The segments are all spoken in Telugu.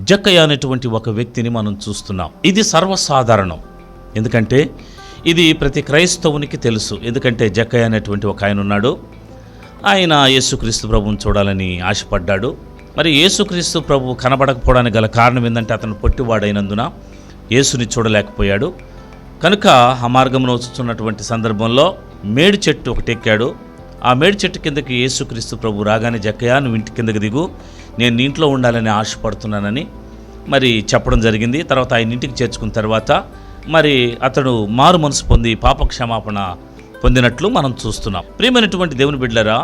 జక్కయ్య అనేటువంటి ఒక వ్యక్తిని మనం చూస్తున్నాం. ఇది సర్వసాధారణం, ఎందుకంటే ఇది ప్రతి క్రైస్తవునికి తెలుసు. ఎందుకంటే జక్కయ్య అనేటువంటి ఒక ఆయన ఉన్నాడు. ఆయన యేసుక్రీస్తు ప్రభువుని చూడాలని ఆశపడ్డాడు. మరి యేసుక్రీస్తు ప్రభు కనబడకపోవడానికి గల కారణం ఏంటంటే అతను పొట్టివాడైనందున యేసుని చూడలేకపోయాడు. కనుక ఆ మార్గంలో వచ్చుతున్నటువంటి సందర్భంలో మేడి చెట్టు ఒకటి ఎక్కాడు. ఆ మేడి చెట్టు కిందకి యేసుక్రీస్తు ప్రభు రాగానే, జక్కయ్య నువ్వు ఇంటి కిందకి దిగు, నేను నీ ఇంట్లో ఉండాలని ఆశపడుతున్నానని మరి చెప్పడం జరిగింది. తర్వాత ఆయన ఇంటికి చేర్చుకున్న తర్వాత మరి అతడు మారు మనసు పొంది పాపక్షమాపణ పొందినట్లు మనం చూస్తున్నాం. ప్రియమైనటువంటి దేవుని బిడ్డలారా,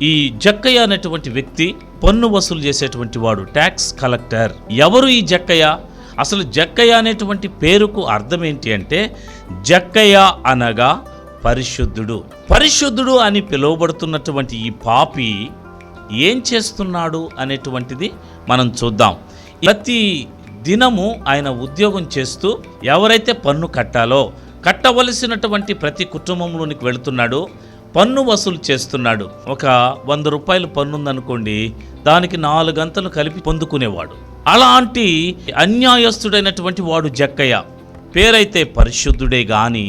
ఈ జక్కయ్య అనేటువంటి వ్యక్తి పన్ను వసూలు చేసేటువంటి వాడు, ట్యాక్స్ కలెక్టర్. ఎవరు ఈ జక్కయ్య? అసలు జక్కయ్య అనేటువంటి పేరుకు అర్థం ఏంటి అంటే, జక్కయ్య అనగా పరిశుద్ధుడు. పరిశుద్ధుడు అని పిలువబడుతున్నటువంటి ఈ పాపి ఏం చేస్తున్నాడు అనేటువంటిది మనం చూద్దాం. ప్రతి దినము ఆయన ఉద్యోగం చేస్తూ ఎవరైతే పన్ను కట్టాలో కట్టవలసినటువంటి ప్రతి కుటుంబంలోనికి వెళుతున్నాడు, పన్ను వసూలు చేస్తున్నాడు. ఒక 100 రూపాయలు పన్ను ఉందనుకోండి, దానికి 4 గంటలు కలిపి పొందుకునేవాడు. అలాంటి అన్యాయస్తుడైనటువంటి వాడు జక్కయ్య. పేరైతే పరిశుద్ధుడే కానీ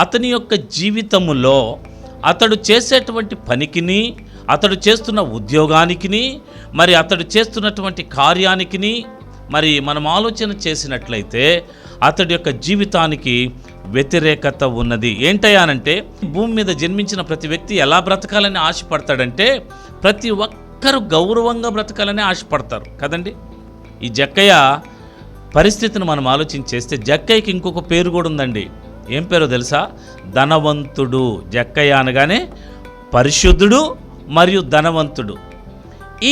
అతని యొక్క జీవితములో అతడు చేసేటువంటి పనికిని, అతడు చేస్తున్న ఉద్యోగానికిని, మరి అతడు చేస్తున్నటువంటి కార్యానికిని మరి మనం ఆలోచన చేసినట్లయితే అతడి యొక్క జీవితానికి వ్యతిరేకత ఉన్నది. ఏంటయ్యానంటే, భూమి మీద జన్మించిన ప్రతి వ్యక్తి ఎలా బ్రతకాలని ఆశపడతాడంటే, ప్రతి ఒక్కరు గౌరవంగా బ్రతకాలని ఆశపడతారు కదండి. ఈ జక్కయ్య పరిస్థితిని మనం ఆలోచన చేస్తే, జక్కయ్యకి ఇంకొక పేరు కూడా ఉందండి. ఏం పేరో తెలుసా? ధనవంతుడు. జక్కయ్య అనగానే పరిశుద్ధుడు మరియు ధనవంతుడు.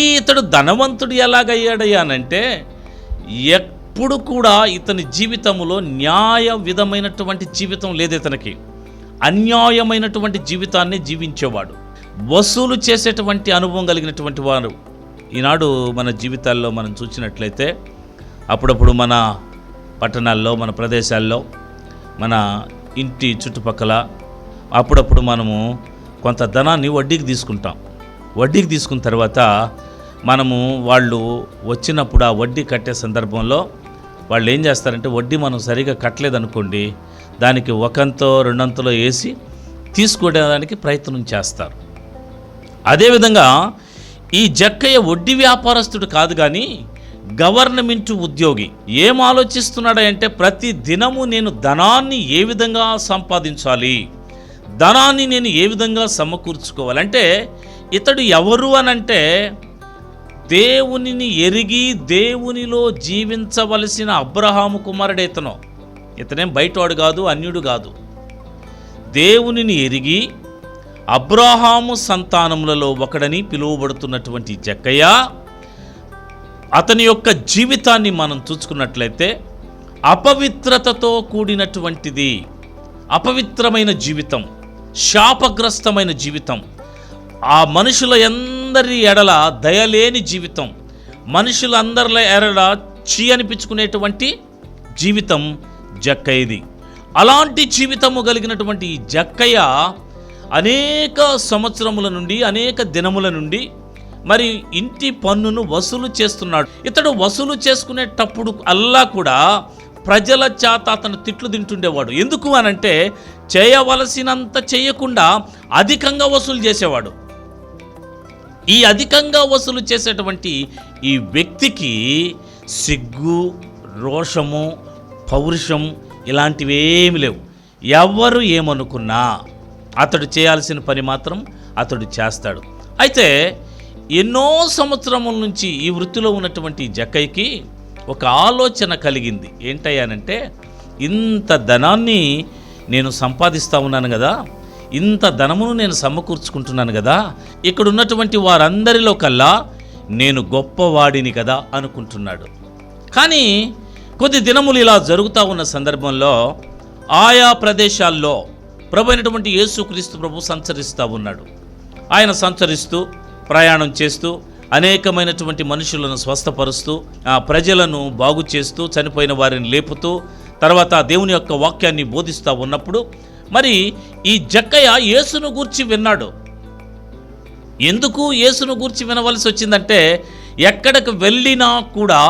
ఇతడు ధనవంతుడు ఎలాగయ్యాడయ్యానంటే, ఎప్పుడు కూడా ఇతని జీవితంలో న్యాయ విధమైనటువంటి జీవితం లేదు. ఇతనికి అన్యాయమైనటువంటి జీవితాన్ని జీవించేవాడు, వసూలు చేసేటువంటి అనుభవం కలిగినటువంటి వారు. ఈనాడు మన జీవితాల్లో మనం చూసినట్లయితే అప్పుడప్పుడు మన పట్టణాల్లో, మన ప్రదేశాల్లో, మన ఇంటి చుట్టుపక్కల అప్పుడప్పుడు మనము కొంత ధనాన్ని వడ్డీకి తీసుకుంటాం. వడ్డీకి తీసుకున్న తర్వాత మనము వాళ్ళు వచ్చినప్పుడు ఆ వడ్డీ కట్టే సందర్భంలో వాళ్ళు ఏం చేస్తారంటే, వడ్డీ మనం సరిగా కట్టలేదనుకోండి, దానికి 1/2 వేసి తీసుకోవడానికి ప్రయత్నం చేస్తారు. అదేవిధంగా ఈ జక్కయ్య వడ్డీ వ్యాపారస్తుడు కాదు కానీ గవర్నమెంట్ ఉద్యోగి. ఏం ఆలోచిస్తున్నాడంటే, ప్రతి దినము నేను ధనాన్ని ఏ విధంగా సంపాదించాలి, ధనాన్ని నేను ఏ విధంగా సమకూర్చుకోవాలంటే, ఇతడు ఎవరు అనంటే, దేవునిని ఎరిగి దేవునిలో జీవించవలసిన అబ్రహాము కుమారుడు ఇతను. ఇతనేం బయటవాడు కాదు, అన్యుడు కాదు. దేవునిని ఎరిగి అబ్రహాము సంతానములలో ఒకడని పిలువబడుతున్నటువంటి జక్కయ్య, అతని యొక్క జీవితాన్ని మనం చూసుకున్నట్లయితే అపవిత్రతతో కూడినటువంటిది, అపవిత్రమైన జీవితం, శాపగ్రస్తమైన జీవితం, ఆ మనుషుల అందరి ఎడల దయలేని జీవితం, మనుషులందరి ఎడల చీ అనిపించుకునేటువంటి జీవితం జక్కయ్యది. అలాంటి జీవితము కలిగినటువంటి ఈ జక్కయ్య అనేక సంవత్సరముల నుండి, అనేక దినముల నుండి మరి ఇంటి పన్నును వసూలు చేస్తున్నాడు. ఇతడు వసూలు చేసుకునేటప్పుడు అల్లా కూడా ప్రజల చేత అతను తిట్లు తింటుండేవాడు. ఎందుకు అనంటే, చేయవలసినంత చేయకుండా అధికంగా వసూలు చేసేవాడు. ఈ అధికంగా వసూలు చేసేటువంటి ఈ వ్యక్తికి సిగ్గు, రోషము, పౌరుషం ఇలాంటివి ఏమి లేవు. ఎవరు ఏమనుకున్నా అతడు చేయాల్సిన పని మాత్రం అతడు చేస్తాడు. అయితే ఎన్నో సంవత్సరముల నుంచి ఈ వృత్తిలో ఉన్నటువంటి జక్కయ్యకి ఒక ఆలోచన కలిగింది. ఏంటయ్యానంటే, ఇంత ధనాన్ని నేను సంపాదిస్తూ ఉన్నాను కదా, ఇంత ధనమును నేను సమకూర్చుకుంటున్నాను కదా, ఇక్కడ ఉన్నటువంటి వారందరిలో కల్లా నేను గొప్పవాడిని కదా అనుకుంటున్నాడు. కానీ కొద్ది దినములు ఇలా జరుగుతూ ఉన్న సందర్భంలో ఆయా ప్రదేశాల్లో ప్రభు అయినటువంటి యేసుక్రీస్తు ప్రభు సంచరిస్తూ ఉన్నాడు. ఆయన సంచరిస్తూ ప్రయాణం చేస్తూ అనేకమైనటువంటి మనుషులను స్వస్థపరుస్తూ, ప్రజలను బాగు చేస్తూ, చనిపోయిన వారిని లేపుతూ, తర్వాత దేవుని యొక్క వాక్యాన్ని బోధిస్తూ ఉన్నప్పుడు మరి ఈ జక్కయ్య యేసును గూర్చి విన్నాడు. ఎందుకు యేసును గూర్చి వినవలసి వచ్చిందంటే, ఎక్కడికి వెళ్ళినా కూడా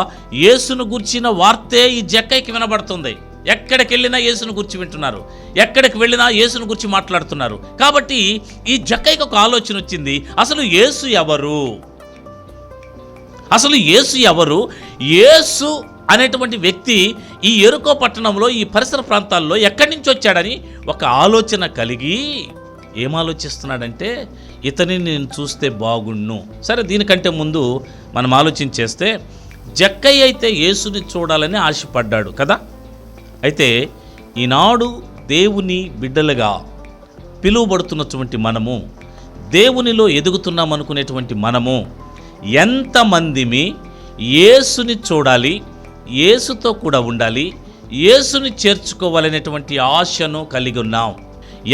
యేసును గుర్చిన వార్తే ఈ జక్కయ్యకి వినబడుతుంది. ఎక్కడికి వెళ్ళినా యేసును గురించి వింటున్నారు, ఎక్కడికి వెళ్ళినా యేసును గురించి మాట్లాడుతున్నారు. కాబట్టి ఈ జక్కయ్యకి ఒక ఆలోచన వచ్చింది, అసలు యేసు ఎవరు, అసలు యేసు ఎవరు, యేసు అనేటువంటి వ్యక్తి ఈ యెరికో పట్టణంలో ఈ పరిసర ప్రాంతాల్లో ఎక్కడి నుంచి వచ్చాడని ఒక ఆలోచన కలిగి ఏం ఆలోచిస్తున్నాడంటే, ఇతనిని నేను చూస్తే బాగుండు. సరే, దీనికంటే ముందు మనం ఆలోచన చేస్తే జక్కయ్య అయితే యేసుని చూడాలని ఆశపడ్డాడు కదా. అయితే ఈనాడు దేవుని బిడ్డలుగా పిలువబడుతున్నటువంటి మనము, దేవునిలో ఎదుగుతున్నాం అనుకునేటువంటి మనము ఎంతమందిమి యేసుని చూడాలి, యేసుతో కూడా ఉండాలి, యేసుని చేర్చుకోవాలనేటువంటి ఆశను కలిగి ఉన్నాం?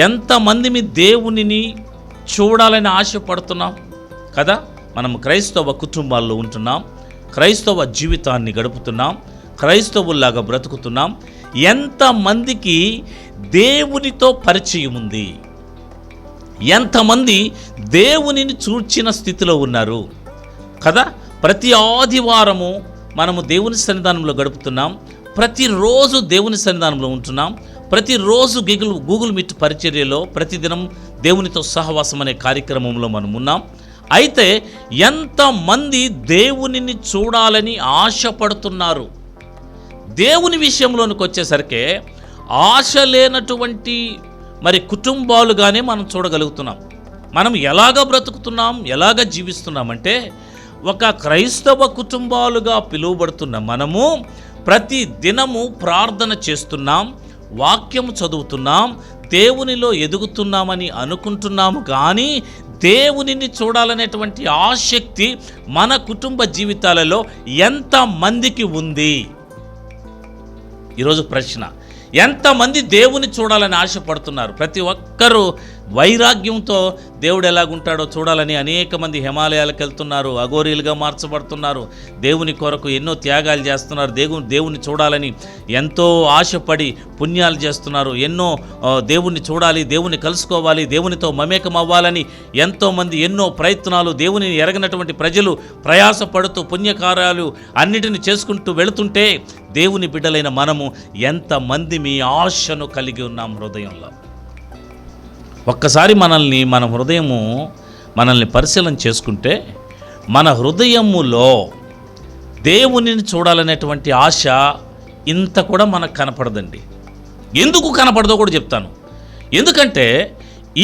ఎంతమందిమి దేవునిని చూడాలని ఆశపడుతున్నాం కదా. మనం క్రైస్తవ కుటుంబాల్లో ఉంటున్నాం, క్రైస్తవ జీవితాన్ని గడుపుతున్నాం, క్రైస్తవుల్లాగా బ్రతుకుతున్నాం. ఎంతమందికి దేవునితో పరిచయం ఉంది, ఎంతమంది దేవునిని చూచిన స్థితిలో ఉన్నారు కదా. ప్రతి ఆదివారము మనము దేవుని సన్నిధానంలో గడుపుతున్నాం, ప్రతిరోజు దేవుని సన్నిధానంలో ఉంటున్నాం, ప్రతిరోజు గూగుల్ మీట్ పరిచర్యలో ప్రతిదినం దేవునితో సహవాసం అనే కార్యక్రమంలో మనం ఉన్నాం. అయితే ఎంతమంది దేవునిని చూడాలని ఆశపడుతున్నారు? దేవుని విషయంలోనికి వచ్చేసరికి ఆశ లేనటువంటి కుటుంబాలుగానే మనం చూడగలుగుతున్నాం. మనం ఎలాగ బ్రతుకుతున్నాం, ఎలాగ జీవిస్తున్నామంటే, ఒక క్రైస్తవ కుటుంబాలుగా పిలువబడుతున్న మనము ప్రతి దినము ప్రార్థన చేస్తున్నాం, వాక్యము చదువుతున్నాం, దేవునిలో ఎదుగుతున్నామని అనుకుంటున్నాము. కానీ దేవునిని చూడాలనేటువంటి ఆసక్తి మన కుటుంబ జీవితాలలో ఎంతమందికి ఉంది? ఈరోజు ప్రశ్న, ఎంతమంది దేవుని చూడాలని ఆశపడుతున్నారు? ప్రతి ఒక్కరూ వైరాగ్యంతో దేవుడు ఎలాగుంటాడో చూడాలని అనేక మంది హిమాలయాలకు వెళ్తున్నారు, అఘోరీలుగా మార్చబడుతున్నారు, దేవుని కొరకు ఎన్నో త్యాగాలు చేస్తున్నారు, దేవుని చూడాలని ఎంతో ఆశపడి పుణ్యాలు చేస్తున్నారు, ఎన్నో దేవుణ్ణి చూడాలి, దేవుని కలుసుకోవాలి, దేవునితో మమేకం అవ్వాలని ఎంతోమంది ఎన్నో ప్రయత్నాలు, దేవుని ఎరగనటువంటి ప్రజలు ప్రయాసపడుతూ పుణ్యకార్యాలు అన్నిటిని చేసుకుంటూ వెళుతుంటే, దేవుని బిడ్డలైన మనము ఎంతమంది మీ ఆశను కలిగి ఉన్నాం హృదయంలో? ఒక్కసారి మన హృదయము మనల్ని పరిశీలన చేసుకుంటే, మన హృదయములో దేవునిని చూడాలనేటువంటి ఆశ ఇంత కూడా మనకు కనపడదండి. ఎందుకు కనపడదో కూడా చెప్తాను. ఎందుకంటే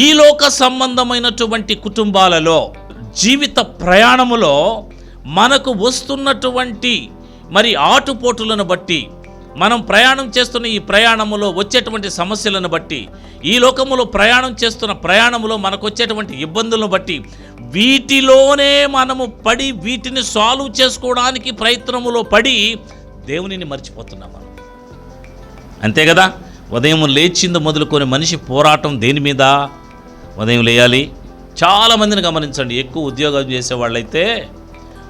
ఈ లోక సంబంధమైనటువంటి కుటుంబాలలో జీవిత ప్రయాణములో మనకు వస్తున్నటువంటి ఆటుపోటులను బట్టి, మనం ప్రయాణం చేస్తున్న ఈ ప్రయాణములో వచ్చేటువంటి సమస్యలను బట్టి, ఈ లోకములో ప్రయాణం చేస్తున్న ప్రయాణములో మనకు వచ్చేటువంటి ఇబ్బందులను బట్టి, వీటిలోనే మనము పడి వీటిని సాల్వ్ చేసుకోవడానికి ప్రయత్నములో పడి దేవునిని మర్చిపోతున్నాం మనం. అంతే కదా. ఉదయం లేచింది మొదలుకొని మనిషి పోరాటం దేని మీద? ఉదయం లేయాలి. చాలామందిని గమనించండి, ఎక్కువ ఉద్యోగం చేసే వాళ్ళైతే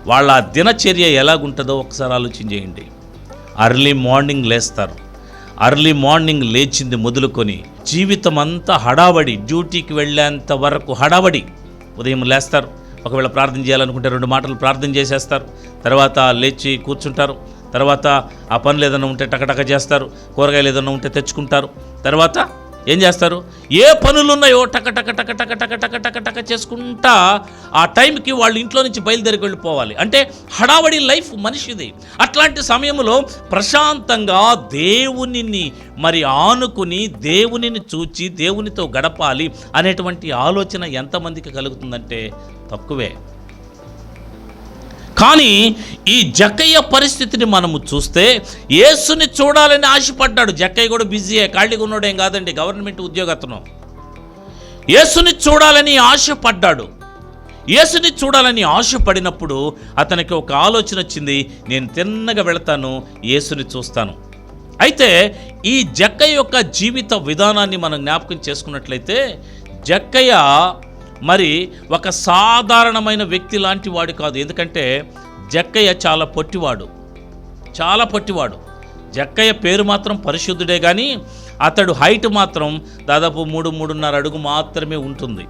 వాళ్ళ దినచర్య ఎలాగుంటుందో ఒకసారి ఆలోచన చేయండి. అర్లీ మార్నింగ్ లేస్తారు, అర్లీ మార్నింగ్ లేచింది మొదలుకొని జీవితం అంతా హడావడి, డ్యూటీకి వెళ్ళేంత వరకు హడావడి. ఉదయం లేస్తారు, ఒకవేళ ప్రార్థన చేయాలనుకుంటే 2 మాటలు ప్రార్థన చేసేస్తారు, తర్వాత లేచి కూర్చుంటారు, తర్వాత ఆ పనులు ఏదైనా ఉంటే టకటక చేస్తారు, కూరగాయలు ఏదైనా ఉంటే తెచ్చుకుంటారు, తర్వాత ఏం చేస్తారు? ఏ పనులు ఉన్నాయో టక టక టక టక టక టక టక టక చేసుకుంటా ఆ టైంకి వాళ్ళు ఇంట్లో నుంచి బయలుదేరికి వెళ్ళిపోవాలి. అంటే హడావడి లైఫ్ మనిషిది. అట్లాంటి సమయంలో ప్రశాంతంగా దేవునిని ఆనుకుని, దేవునిని చూచి దేవునితో గడపాలి అనేటువంటి ఆలోచన ఎంతమందికి కలుగుతుందంటే తక్కువే. కానీ ఈ జక్కయ్య పరిస్థితిని మనము చూస్తే, యేసుని చూడాలని ఆశపడ్డాడు. జక్కయ్య కూడా బిజీయే, ఖాళీగా ఉన్నాడేం కాదండి, గవర్నమెంట్ ఉద్యోగతను. యేసుని చూడాలని ఆశపడ్డాడు. యేసుని చూడాలని ఆశపడినప్పుడు అతనికి ఒక ఆలోచన వచ్చింది, నేను తిన్నగా వెళతాను, యేసుని చూస్తాను. అయితే ఈ జక్కయ్య యొక్క జీవిత విధానాన్ని మనం జ్ఞాపకం చేసుకున్నట్లయితే, జక్కయ్య ఒక సాధారణమైన వ్యక్తి లాంటి వాడు కాదు. ఎందుకంటే జక్కయ్య చాలా పొట్టివాడు. జక్కయ్య పేరు మాత్రం పరిశుద్ధుడే, కానీ అతడు హైట్ మాత్రం దాదాపు 3-3.5 అడుగు మాత్రమే ఉంటుంది.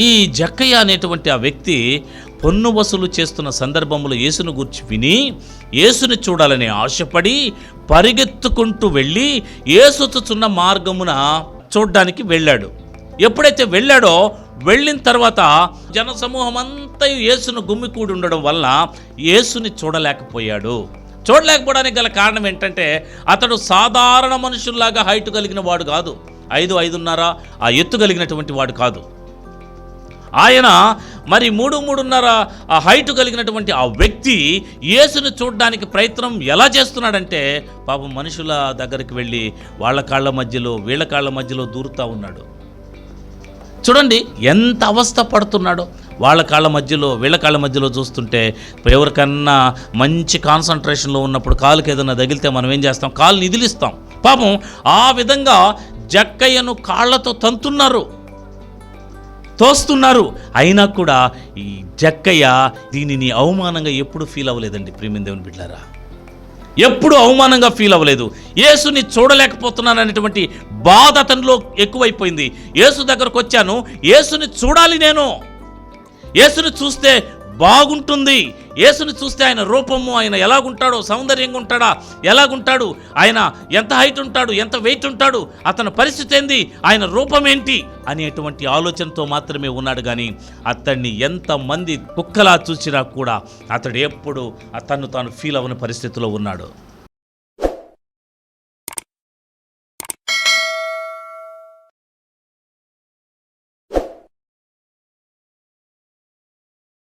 ఈ జక్కయ్య అనేటువంటి ఆ వ్యక్తి పన్ను వసూలు చేస్తున్న సందర్భంలో యేసును గురించి విని యేసుని చూడాలని ఆశపడి పరిగెత్తుకుంటూ వెళ్ళి యేసు వచ్చుచున్న మార్గమున చూడ్డానికి వెళ్ళాడు. ఎప్పుడైతే వెళ్ళాడో వెళ్ళిన తర్వాత జనసమూహం అంతా యేసును గుమ్మికూడి ఉండడం వల్ల యేసుని చూడలేకపోయాడు. చూడలేకపోవడానికి గల కారణం ఏంటంటే అతడు సాధారణ మనుషుల్లాగా హైట్ కలిగిన వాడు కాదు, 5'5" ఆ ఎత్తు కలిగినటువంటి వాడు కాదు. ఆయన మరి 3'3" ఆ హైట్ కలిగినటువంటి ఆ వ్యక్తి యేసుని చూడడానికి ప్రయత్నం ఎలా చేస్తున్నాడంటే పాపం మనుషుల దగ్గరికి వెళ్ళి వాళ్ళ కాళ్ళ మధ్యలో వీళ్ళ కాళ్ళ మధ్యలో దూరుతూ ఉన్నాడు. చూడండి ఎంత అవస్థ పడుతున్నాడో. వాళ్ళ కాళ్ళ మధ్యలో వీళ్ళ కాళ్ళ మధ్యలో చూస్తుంటే ఎవరికన్నా మంచి కాన్సన్ట్రేషన్లో ఉన్నప్పుడు కాలుకి ఏదైనా తగిలితే మనం ఏం చేస్తాం, కాలుని ఇదిలిస్తాం. పాపం ఆ విధంగా జక్కయ్యను కాళ్ళతో తోస్తున్నారు. అయినా కూడా ఈ జక్కయ్య దీనిని అవమానంగా ఎప్పుడు ఫీల్ అవ్వలేదండి. ప్రియమైన దేవుని బిడ్డలారా, ఎప్పుడు అవమానంగా ఫీల్ అవ్వలేదు. యేసుని చూడలేకపోతున్నాను అనేటువంటి బాధ అతనిలో ఎక్కువైపోయింది. యేసు దగ్గరకు వచ్చాను, యేసుని చూడాలి, నేను యేసుని చూస్తే బాగుంటుంది, యేసుని చూస్తే ఆయన రూపము, ఆయన ఎలాగుంటాడో, సౌందర్యంగా ఉంటాడా, ఎలాగుంటాడు, ఆయన ఎంత హైట్ ఉంటాడు, ఎంత వెయిట్ ఉంటాడు, అతని పరిస్థితి ఏంది, ఆయన రూపం ఏంటి అనేటువంటి ఆలోచనతో మాత్రమే ఉన్నాడు. కానీ అతన్ని ఎంతమంది కుక్కలా చూసినా కూడా అతడు ఎప్పుడు తను తాను ఫీల్ అవ్వని పరిస్థితిలో ఉన్నాడు.